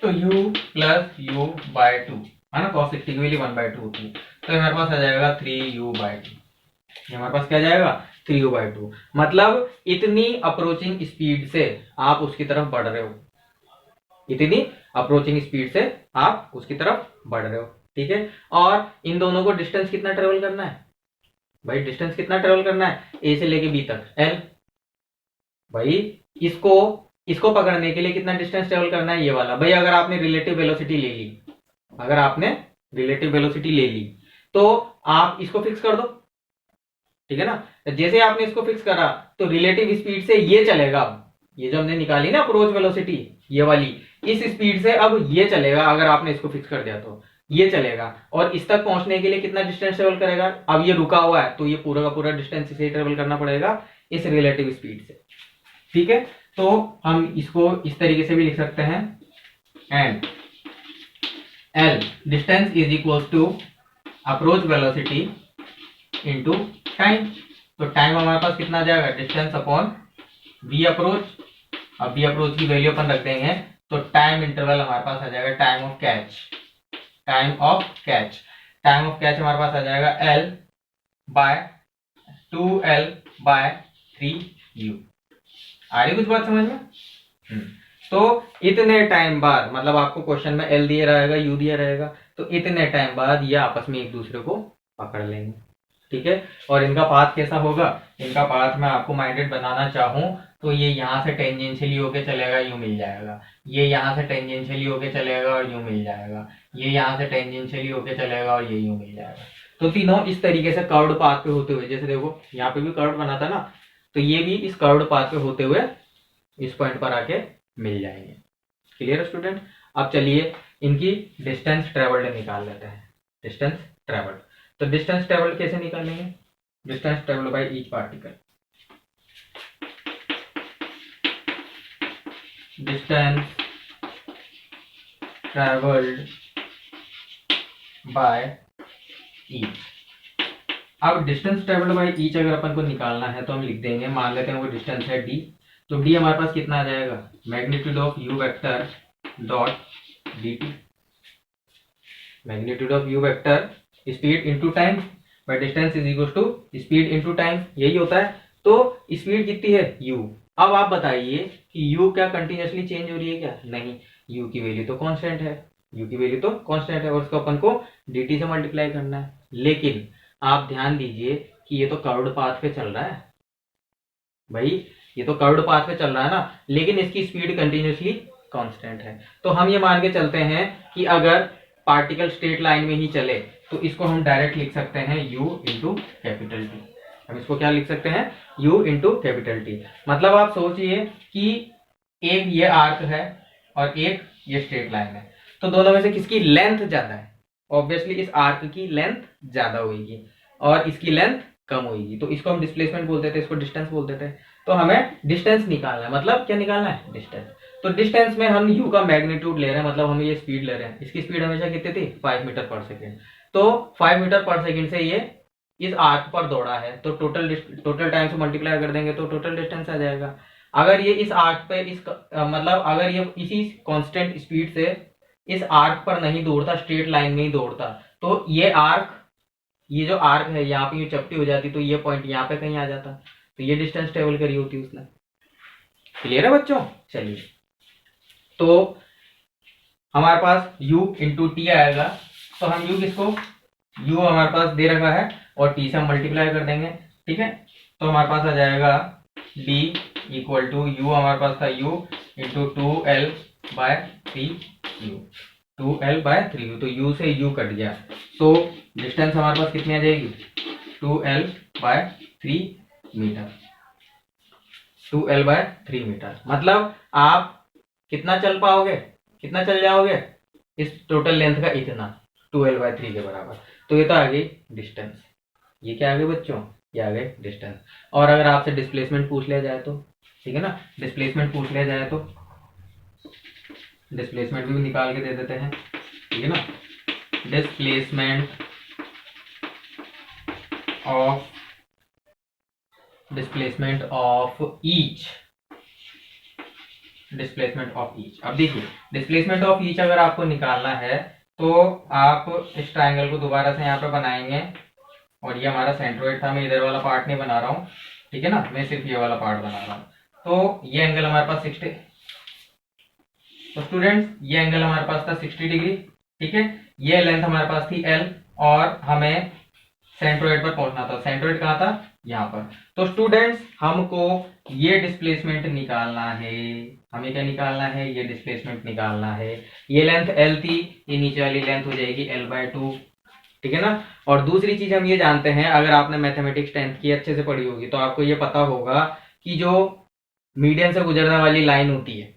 तो u प्लस u बाय 2, है ना, cos 60 की वैल्यू 1/2 होती है, तो हमारे पास आ जाएगा 3u/2, ये हमारे पास क्या जाएगा 3u/2। मतलब इतनी अप्रोचिंग स्पीड से आप उसकी तरफ बढ़ रहे हो, इतनी अप्रोचिंग स्पीड से आप उसकी तरफ बढ़ रहे हो, ठीक है। और इन दोनों को डिस्टेंस कितना ट्रेवल करना है भाई, डिस्टेंस कितना ट्रेवल करना है, ए से लेके बी तक l, भाई इसको पकड़ने के लिए कितना डिस्टेंस ट्रेवल करना है, ये वाला। भाई अगर आपने रिलेटिव वेलोसिटी ले ली, अगर आपने रिलेटिव वेलोसिटी ले ली तो आप इसको फिक्स कर दो, ठीक है ना। जैसे आपने इसको फिक्स करा तो रिलेटिव स्पीड से ये चलेगा, ये जो हमने निकाली ना अप्रोच वेलोसिटी, ये वाली, इस स्पीड से अब ये चलेगा। अगर आपने इसको फिक्स कर दिया तो ये चलेगा, और इस तक पहुंचने के लिए कितना डिस्टेंस ट्रेवल करेगा। अब ये रुका हुआ है तो ये पूरा का पूरा डिस्टेंस इसे ट्रेवल करना पड़ेगा इस रिलेटिव स्पीड से, ठीक है। तो हम इसको इस तरीके से भी लिख सकते हैं, and L distance is equal to approach velocity into time. तो टाइम हमारे पास कितना आ जाएगा, डिस्टेंस अपॉन v अप्रोच। अब v अप्रोच की वैल्यू अपन रख देंगे, तो टाइम इंटरवल हमारे पास आ जाएगा time of catch, time of catch, time of catch हमारे पास आ जाएगा L बाय 2L/3u। आ रही कुछ बात समझ में? तो इतने टाइम बाद, मतलब आपको क्वेश्चन में L दिया रहेगा, U दिया रहेगा, तो इतने टाइम बाद ये आपस में एक दूसरे को पकड़ लेंगे, ठीक है। और इनका पाथ कैसा होगा, इनका पाथ मैं आपको माइंडेड बनाना चाहूं तो ये यहाँ से टेंजेंशियली होके चलेगा, यू मिल जाएगा, ये यहाँ से टेंजेंशियली होके चलेगा और यू मिल जाएगा, ये यहाँ से टेंजेंशियली होके चलेगा और ये यू मिल जाएगा। तो तीनों इस तरीके से कर्व्ड पाथ पे होते हुए, जैसे देखो यहाँ पे भी कर्व बना था ना, तो ये भी इस कर्व्ड पाथ पे होते हुए इस पॉइंट पर आके मिल जाएंगे। Clear student? अब चलिए इनकी डिस्टेंस ट्रेवल्ड निकाल लेते हैं। डिस्टेंस ट्रेवल्ड, तो डिस्टेंस ट्रेवल्ड कैसे निकालेंगे, distance travelled by each particle, distance travelled by each. अब डिस्टेंस ट्रेवल्ड बाय ईच अगर अपन को निकालना है तो हम लिख देंगे, मान लेते हैं वो डिस्टेंस है d, तो d हमारे पास कितना आ जाएगा, magnitude of u vector dot dt, magnitude of u vector speed into time by distance is equal to speed into time, यही होता है। तो स्पीड कितनी है u। अब आप बताइए कि u क्या कंटिन्यूअसली चेंज हो रही है क्या, नहीं, u की वैल्यू तो कांस्टेंट है, u की वैल्यू तो कांस्टेंट है और उसको अपन को dt से मल्टीप्लाई करना है। लेकिन आप ध्यान दीजिए कि ये तो कर्व्ड पाथ पे चल रहा है, भाई ये तो कर्व्ड पाथ पे चल रहा है ना, लेकिन इसकी स्पीड कंटिन्यूसली कांस्टेंट है। तो हम ये मान के चलते हैं कि अगर पार्टिकल स्ट्रेट लाइन में ही चले तो इसको हम डायरेक्ट लिख सकते हैं u इंटू कैपिटल टी। हम इसको क्या लिख सकते हैं, u इंटू कैपिटल टी। मतलब आप सोचिए कि एक ये आर्क है और एक ये स्ट्रेट लाइन है, तो दोनों में से किसकी लेंथ ज्यादा है? ऑब्वियसली इस आर्क की लेंथ ज्यादा होगी और इसकी लेंथ कम होगी, तो इसको हम डिस्प्लेसमेंट बोलते थे, इसको डिस्टेंस बोलते थे। तो हमें डिस्टेंस निकालना है, मतलब क्या निकालना है, डिस्टेंस। तो डिस्टेंस में हम u का मैग्नीट्यूड ले रहे हैं, मतलब हम ये स्पीड ले रहे हैं। इसकी स्पीड हमेशा कितनी थी, 5 मीटर पर सेकेंड। तो 5 मीटर पर सेकेंड से ये इस आर्क पर दौड़ा है, तो टोटल टाइम से मल्टीप्लाई कर देंगे तो टोटल डिस्टेंस आ जाएगा। अगर ये इस आर्क पे मतलब अगर ये इसी कांस्टेंट स्पीड से इस आर्क पर नहीं दौड़ता, स्ट्रेट लाइन में ही दौड़ता, तो ये आर्क, ये जो आर्क है यहाँ पे ये चपटी हो जाती, तो ये पॉइंट यहाँ पे कहीं आ जाता, तो ये डिस्टेंस ट्रेवल करी होती उसने। क्लियर है बच्चों? चलिए, तो हमारे पास u इंटू टी आएगा। तो हम u किसको, u हमारे पास दे रखा है और t से हम मल्टीप्लाई कर देंगे, ठीक है। तो हमारे पास आ जाएगा d इक्वल टू u, हमारे पास था u into 2l bye 3u, 2l bye 3u। तो u से u कट गया, तो डिस्टेंस हमारे पास कितनी आ जाएगी, 2l bye 3 metre, 2l bye 3 metre. मतलब आप कितना चल पाओगे, कितना चल जाओगे, इस टोटल लेंथ का इतना, 2l बाय 3 के बराबर। तो ये तो आ गई डिस्टेंस। ये क्या आ गई बच्चों, ये आ गई डिस्टेंस। और अगर आपसे डिस्प्लेसमेंट पूछ लिया जाए तो, ठीक है ना, डिस्प्लेसमेंट पूछ लिया जाए तो डिस्प्लेसमेंट भी निकाल के दे देते हैं, ठीक है ना। Displacement of each, displacement of each. अब देखिए, डिस्प्लेसमेंट ऑफ ईच अगर आपको निकालना है तो आप इस ट्राइंगल को दोबारा से यहाँ पे बनाएंगे, और ये हमारा सेंट्रोइड था, मैं इधर वाला पार्ट नहीं बना रहा हूँ, ठीक है ना, मैं सिर्फ ये वाला पार्ट बना रहा हूँ। तो ये एंगल हमारे पास 60, तो स्टूडेंट्स ये एंगल हमारे पास था 60 डिग्री, ठीक है। ये लेंथ हमारे पास थी l और हमें सेंट्रोइड पर पहुंचना था। सेंट्रोइड कहाँ था, यहाँ पर। तो स्टूडेंट्स हमको ये डिस्प्लेसमेंट निकालना है, हमें क्या निकालना है, ये डिस्प्लेसमेंट निकालना है। ये लेंथ l थी, ये नीचे वाली लेंथ हो जाएगी l/2, ठीक है ना। और दूसरी चीज हम ये जानते हैं, अगर आपने मैथमेटिक्स 10th की अच्छे से पढ़ी होगी तो आपको ये पता होगा कि जो मीडियन से गुजरने वाली लाइन होती है,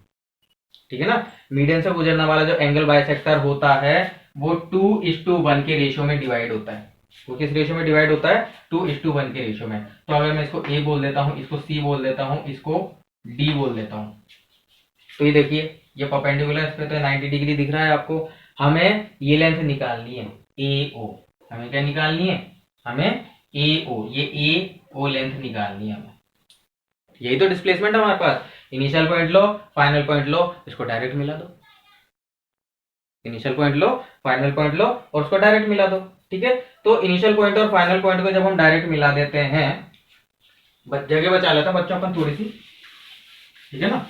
ठीक है ना, मीडियन से गुजरने वाला जो एंगल बाइसेक्टर होता है वो 2:1 के रेशियो में डिवाइड होता है। वो किस रेशियो में डिवाइड होता है, 2:1 के रेशियो में। तो अगर मैं इसको a बोल देता हूं, इसको c बोल देता हूं, इसको d बोल देता हूं, तो ये देखिए ये परपेंडिकुलर इस पे तो 90 डिग्री दिख रहा है आपको। हमें ये लेंथ निकालनी है AO, हमें क्या निकालनी है, हमें AO, ये AO लेंथ निकालनी है हमें। यही तो डिस्प्लेसमेंट है हमारे पास। इनिशियल पॉइंट लो, फाइनल पॉइंट लो, इसको डायरेक्ट मिला दो। इनिशियल पॉइंट लो, फाइनल पॉइंट लो और उसको डायरेक्ट मिला दो, ठीक है। तो इनिशियल पॉइंट और फाइनल पॉइंट को जब हम डायरेक्ट मिला देते हैं, जगह बचा लेता बच्चों अपन थोड़ी सी, ठीक है ना।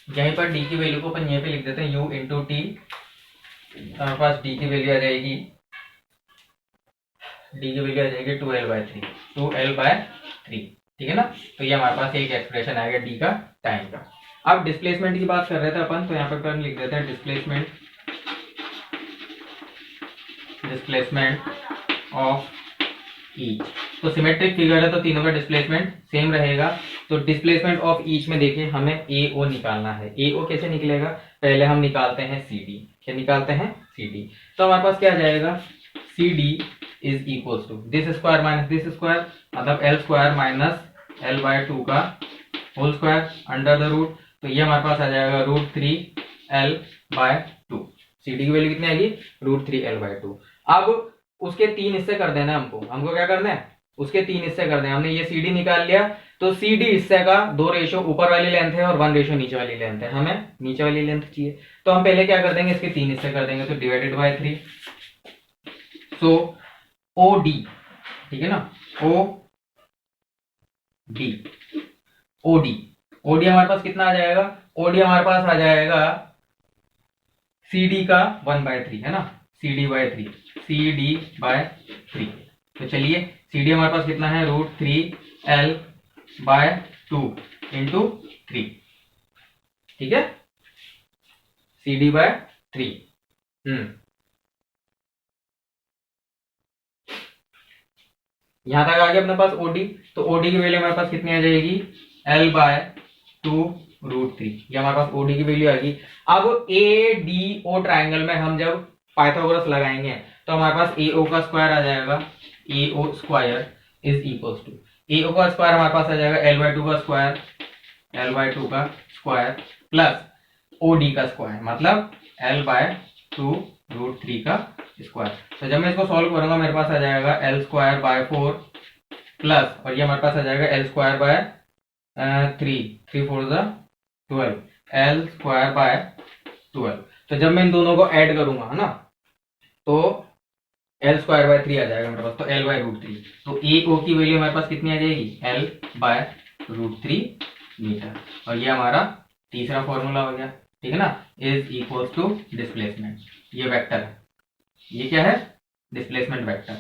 यहीं पर डी की वैल्यू को अपन यहीं पे लिख देते हैं u इंटू टी। हमारे पास डी की वैल्यू आ जाएगी, डी की वैल्यू आ जाएगी 2l/3, 2l/3, ठीक है ना। तो ये हमारे पास एक एक्सप्रेशन आएगा डी का, टाइम का। अब डिस्प्लेसमेंट की बात कर रहे थे अपन, तो यहाँ पे अपन लिख देते हैं डिस्प्लेसमेंट ऑफ ईच। तो सिमेट्रिक फिगर है तो तीनों का डिस्प्लेसमेंट सेम रहेगा। तो डिस्प्लेसमेंट ऑफ ईच में देखिए हमें AO निकालना है। AO कैसे निकलेगा, पहले हम निकालते हैं CD। क्या निकालते हैं, CD। तो हमारे पास क्या आ जाएगा, CD is equal to this square minus this square, मतलब l² माइनस l/2 का whole square under the root. तो ये हमारे पास आ जाएगा √3l/2। CD की वैल्यू कितनी आएगी, √3l/2। अब उसके 3 हिस्से कर देना हमको क्या करना है, उसके 3 हिस्से कर देना। हमने ये CD निकाल लिया, तो CD हिस्से का 2 रेशो ऊपर वाली लेंथ है और 1 रेशो नीचे वाली लेंथ है। हमें नीचे वाली लेंथ चाहिए, तो हम पहले क्या कर देंगे, इसके 3 हिस्से कर देंगे, तो डिवाइडेड बाय 3। सो OD, ठीक है ना, OD हमारे पास कितना आ जाएगा, OD हमारे पास आ जाएगा CD का 1/3, है ना, CD/3। तो चलिए CD हमारे पास कितना है, √3 L/2 इंटू 3, ठीक है, CD/3। यहां तक आ गया अपने पास OD, तो OD की वैल्यू हमारे पास कितनी आ जाएगी, L/2√3, ये हमारे पास OD की वैल्यू आएगी। अब ADO ट्राइंगल में हम जब पाइथागोरस लगाएंगे तो हमारे पास AO का स्क्वायर आ जाएगा, AO square is equals to, AO का स्क्वायर हमारे पास आ जाएगा L/2 का स्क्वायर, L/2 का स्क्वायर प्लस OD का स्क्वायर, मतलब L/2√3 का स्क्वायर। तो जब मैं इसको सॉल्व करूंगा मेरे पास आ जाएगा L²/4 प्लस, और ये हमारे पास आ जाएगा L²/3, 3×4 = 12, L²/12। तो जब मैं इन दोनों को ऐड करूंगा, है ना, तो L²/3 आ जाएगा मेरे पास, तो L/√3। तो AO की वैल्यू हमारे पास कितनी आ जाएगी, L/√3 मीटर। और ये हमारा तीसरा फॉर्मूला हो गया, ठीक है ना, इज इक्वल्स टू डिस्प्लेसमेंट, ये वेक्टर है, ये क्या है, डिस्प्लेसमेंट वेक्टर।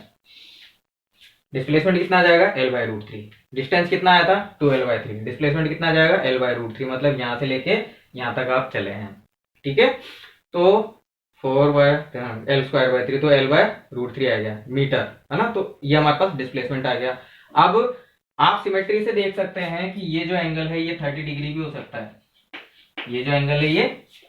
डिस्प्लेसमेंट कितना आ जाएगा, L/√3। डिस्टेंस कितना आया था, 2L/3। डिस्प्लेसमेंट कितना आ जाएगा, L/√3, मतलब यहां से लेके यहां तक आप चले हैं, ठीक है। तो 4/L²/3, तो L/√3 आ गया मीटर, है ना। तो ये हमारे पास डिस्प्लेसमेंट आ गया। अब आप सिमेट्री से देख सकते हैं कि ये जो एंगल है ये 30 डिग्री भी हो सकता है, ये जो एंगल है ये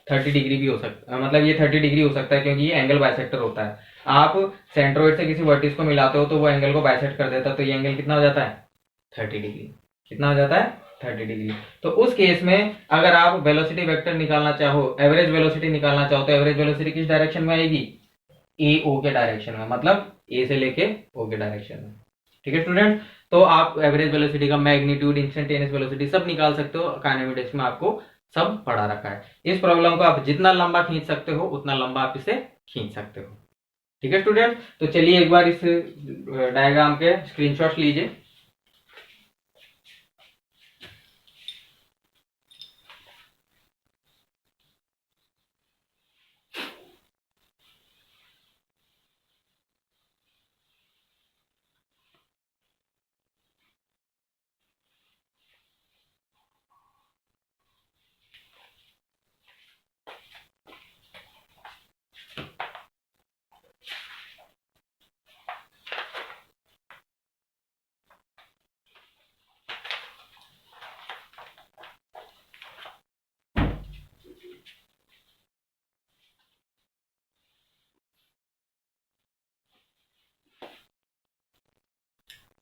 30 डिग्री भी हो सकता है, मतलब ये 30 डिग्री हो सकता है, क्योंकि ये एंगल बाइसेक्टर होता है। आप सेंट्रोइड से किसी वर्टिस को मिलाते हो तो वो एंगल को बाइसेक्ट कर देता है, तो ये एंगल कितना हो जाता है, 30 डिग्री। कितना हो जाता है, 30 डिग्री। तो उस केस में अगर आप वेलोसिटी वेक्टर निकालना चाहो, एवरेज वेलोसिटी निकालना चाहो, तो एवरेज वेलोसिटी किस डायरेक्शन में आएगी, AO के डायरेक्शन में, मतलब A से लेके O के डायरेक्शन में, ठीक है स्टूडेंट। तो आप एवरेज वेलोसिटी का मैग्नीट्यूड, इंस्टेंटेनियस वेलोसिटी सब निकाल सकते हो, काइनेमेटिक्स में आपको सब पढ़ा रखा है। इस प्रॉब्लम को आप जितना लंबा खींच सकते हो उतना लंबा आप इसे खींच सकते हो, ठीक है स्टूडेंट। तो चलिए एक बार इस डायग्राम के स्क्रीनशॉट्स लीजिए।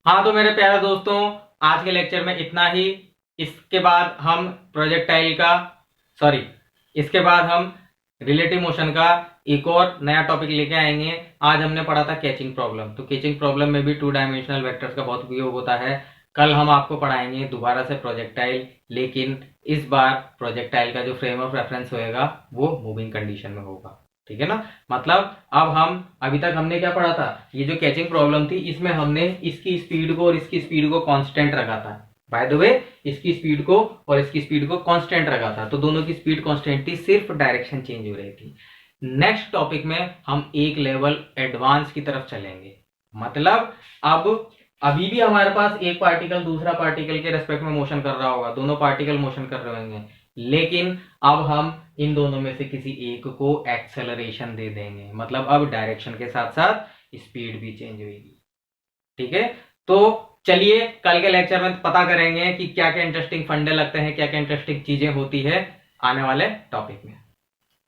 हाँ तो मेरे प्यारे दोस्तों, आज के लेक्चर में इतना ही। इसके बाद हम प्रोजेक्टाइल का, सॉरी, इसके बाद हम रिलेटिव मोशन का एक और नया टॉपिक लेके आएंगे। आज हमने पढ़ा था कैचिंग प्रॉब्लम, तो कैचिंग प्रॉब्लम में भी 2 डायमेंशनल वेक्टर्स का बहुत उपयोग होता है। कल हम आपको पढ़ाएंगे दोबारा से प्रोजेक्टाइल, लेकिन इस बार प्रोजेक्टाइल का जो फ्रेम ऑफ रेफरेंस होएगा वो मूविंग कंडीशन में होगा, ठीक है ना। मतलब अब हम, अभी तक हमने क्या पढ़ा था, ये जो कैचिंग प्रॉब्लम थी इसमें हमने इसकी स्पीड को और इसकी स्पीड को कांस्टेंट रखा था। बाय द वे, इसकी स्पीड को और इसकी स्पीड को कांस्टेंट रखा था, तो दोनों की स्पीड कांस्टेंट थी, सिर्फ डायरेक्शन चेंज हो रही थी। नेक्स्ट टॉपिक में हम एक लेवल एडवांस की तरफ चलेंगे। मतलब अब अभी भी हमारे पास एक पार्टिकल दूसरा पार्टिकल के रेस्पेक्ट में मोशन कर रहा होगा, दोनों पार्टिकल मोशन कर रहे होंगे, लेकिन अब हम इन दोनों में से किसी एक को एक्सेलरेशन दे देंगे, मतलब अब डायरेक्शन के साथ साथ स्पीड भी चेंज होगी, ठीक है। तो चलिए कल के लेक्चर में पता करेंगे कि क्या क्या इंटरेस्टिंग फंडे लगते हैं, क्या क्या इंटरेस्टिंग चीजें होती है आने वाले टॉपिक में।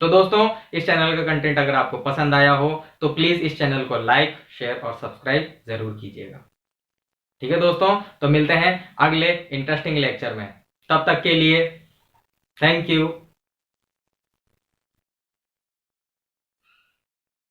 तो दोस्तों, इस चैनल का कंटेंट अगर आपको पसंद आया हो तो प्लीज इस चैनल को लाइक, शेयर और सब्सक्राइब जरूर कीजिएगा, ठीक है दोस्तों। तो मिलते हैं अगले इंटरेस्टिंग लेक्चर में, तब तक के लिए थैंक यू।